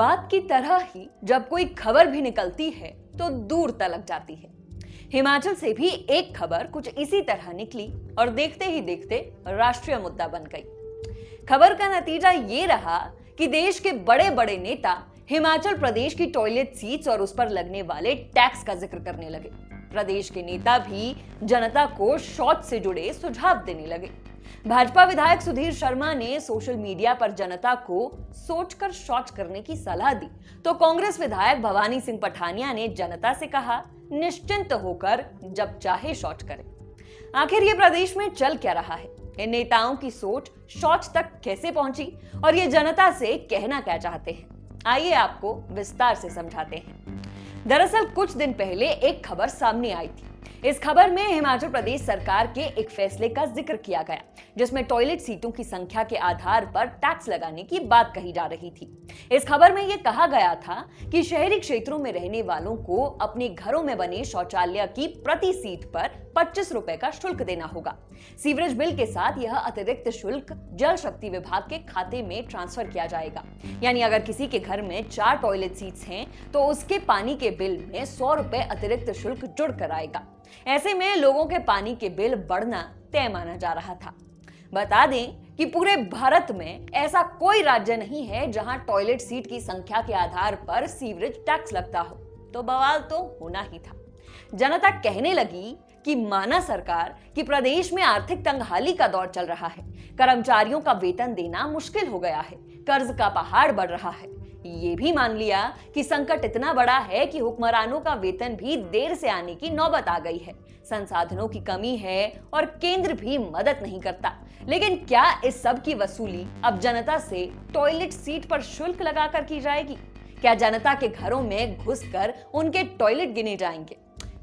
बात की तरह ही जब कोई खबर भी निकलती है तो दूर तलक जाती है। हिमाचल से भी एक खबर कुछ इसी तरह निकली और देखते ही देखते राष्ट्रीय मुद्दा बन गई। खबर का नतीजा ये रहा कि देश के बड़े बड़े नेता हिमाचल प्रदेश की टॉयलेट सीट्स और उस पर लगने वाले टैक्स का जिक्र करने लगे। प्रदेश के नेता भी जनता को शौच से जुड़े सुझाव देने लगे। भाजपा विधायक सुधीर शर्मा ने सोशल मीडिया पर जनता को सोचकर शौच करने की सलाह दी, तो कांग्रेस विधायक भवानी सिंह पठानिया ने जनता से कहा, निश्चिंत होकर जब चाहे शौच करें। आखिर ये प्रदेश में चल क्या रहा है? इन नेताओं की सोच शौच तक कैसे पहुंची और ये जनता से कहना क्या चाहते हैं? आइए आपको विस्तार से समझाते हैं। दरअसल कुछ दिन पहले एक खबर सामने आई थी। इस खबर में हिमाचल प्रदेश सरकार के एक फैसले का जिक्र किया गया, जिसमें टॉयलेट सीटों की संख्या के आधार पर टैक्स लगाने की बात कही जा रही थी। इस खबर में यह कहा गया था कि शहरी क्षेत्रों में रहने वालों को अपने घरों में बने शौचालय की प्रति सीट पर 25 रुपए का शुल्क देना होगा। सीवरेज बिल के साथ यह अतिरिक्त शुल्क जल शक्ति विभाग के खाते में ट्रांसफर किया जाएगा। यानी अगर किसी के घर में 4 टॉयलेट सीट्स हैं तो उसके पानी के बिल में 100 रुपए अतिरिक्त शुल्क जुड़ कर आएगा। ऐसे में लोगों के पानी के बिल बढ़ना तय माना जा रहा था। बता दें कि पूरे भारत में ऐसा कोई राज्य नहीं है जहां टॉयलेट सीट की संख्या के आधार पर सीवरेज टैक्स लगता हो, तो बवाल तो होना ही था। जनता कहने लगी कि माना सरकार कि प्रदेश में आर्थिक तंगहाली का दौर चल रहा है, कर्मचारियों का वेतन देना मुश्किल हो गया है, कर्ज का पहाड़ बढ़ रहा है। ये भी मान लिया कि संकट इतना बड़ा है कि हुक्मरानों का वेतन भी देर से आने की नौबत आ गई है, संसाधनों की कमी है और केंद्र भी मदद नहीं करता। लेकिन क्या इस सब की वसूली अब जनता से टॉयलेट सीट पर शुल्क लगाकर की जाएगी? क्या जनता के घरों में घुसकर उनके टॉयलेट गिने जाएंगे?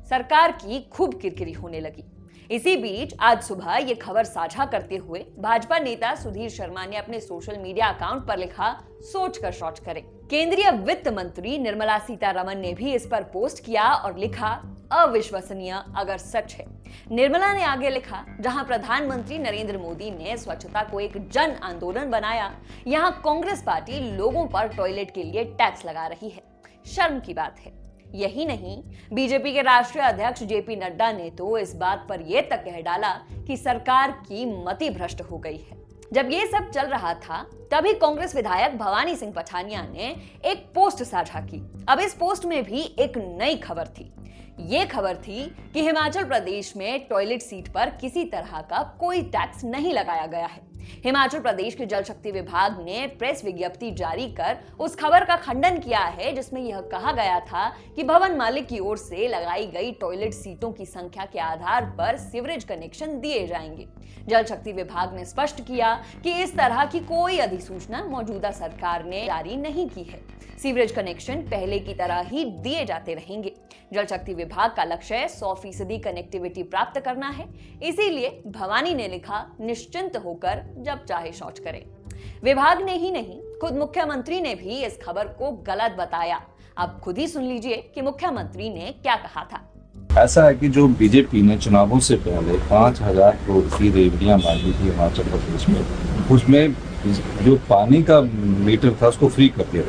सरकार की खूब किरकिरी होने लगी। इसी बीच आज सुबह ये खबर साझा करते हुए भाजपा नेता सुधीर शर्मा ने अपने सोशल मीडिया अकाउंट पर लिखा, सोच कर शौच करें। केंद्रीय वित्त मंत्री निर्मला सीतारमण ने भी इस पर पोस्ट किया और लिखा, अविश्वसनीय अगर सच है। निर्मला ने आगे लिखा, जहां प्रधानमंत्री नरेंद्र मोदी ने स्वच्छता को एक जन आंदोलन बनाया, यहां कांग्रेस पार्टी लोगों पर टॉयलेट के लिए टैक्स लगा रही है। शर्म की बात है। यही नहीं, बीजेपी के राष्ट्रीय अध्यक्ष जेपी नड्डा ने तो इस बात पर यह तक कह डाला कि सरकार की मति भ्रष्ट हो गई है। जब ये सब चल रहा था तभी कांग्रेस विधायक भवानी सिंह पठानिया ने एक पोस्ट साझा की। अब इस पोस्ट में भी एक नई खबर थी। ये खबर थी कि हिमाचल प्रदेश में टॉयलेट सीट पर किसी तरह का कोई टैक्स नहीं लगाया गया है। हिमाचल प्रदेश के जल शक्ति विभाग ने प्रेस विज्ञप्ति जारी कर उस खबर का खंडन किया है, जिसमें यह कहा गया था कि भवन मालिक की ओर से लगाई गई टॉयलेट सीटों की संख्या के आधार पर सीवरेज कनेक्शन दिए जाएंगे। जल शक्ति विभाग ने स्पष्ट किया कि इस तरह की कोई अधिसूचना मौजूदा सरकार ने जारी नहीं की है। सीवरेज कनेक्शन पहले की तरह ही दिए जाते रहेंगे। जल शक्ति विभाग का लक्ष्य 100% कनेक्टिविटी प्राप्त करना है। इसीलिए भवानी ने लिखा, निश्चिंत होकर जब चाहे शौच करें। विभाग ने ही नहीं, खुद मुख्यमंत्री ने भी इस खबर को गलत बताया। आप खुद ही सुन लीजिए कि मुख्यमंत्री ने क्या कहा था। ऐसा है कि जो बीजेपी ने चुनावों से पहले 5000 करोड़ की रेवड़ियां मांगी थी हिमाचल प्रदेश में, उसमें जो पानी का मीटर था उसको फ्री कर दिया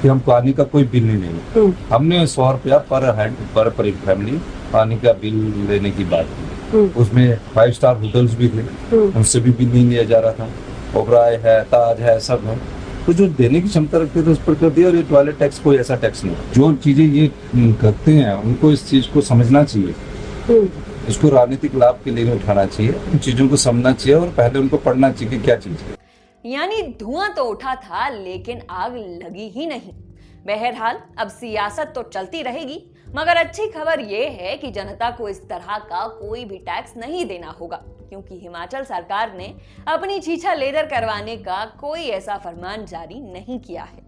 कि हम पानी का कोई बिल नहीं। हमने 100 रुपया पर हेड पर फैमिली पानी का बिल लेने की बात की। उसमें 5 स्टार होटल्स भी थे, उनसे भी बिल नहीं लिया जा रहा था। ओबराय है, ताज है, सब है, तो जो देने की क्षमता रखते थे उस पर कर दिया। और ये टॉयलेट टैक्स कोई ऐसा टैक्स नहीं। जो चीजें ये करते हैं उनको इस चीज को समझना चाहिए, इसको राजनीतिक लाभ के लिए उठाना चाहिए, इन चीजों को समझना चाहिए और पहले उनको पढ़ना चाहिए कि क्या चीज है। यानी धुआं तो उठा था लेकिन आग लगी ही नहीं। बहरहाल अब सियासत तो चलती रहेगी, मगर अच्छी खबर यह है कि जनता को इस तरह का कोई भी टैक्स नहीं देना होगा, क्योंकि हिमाचल सरकार ने अपनी छीछा लेदर करवाने का कोई ऐसा फरमान जारी नहीं किया है।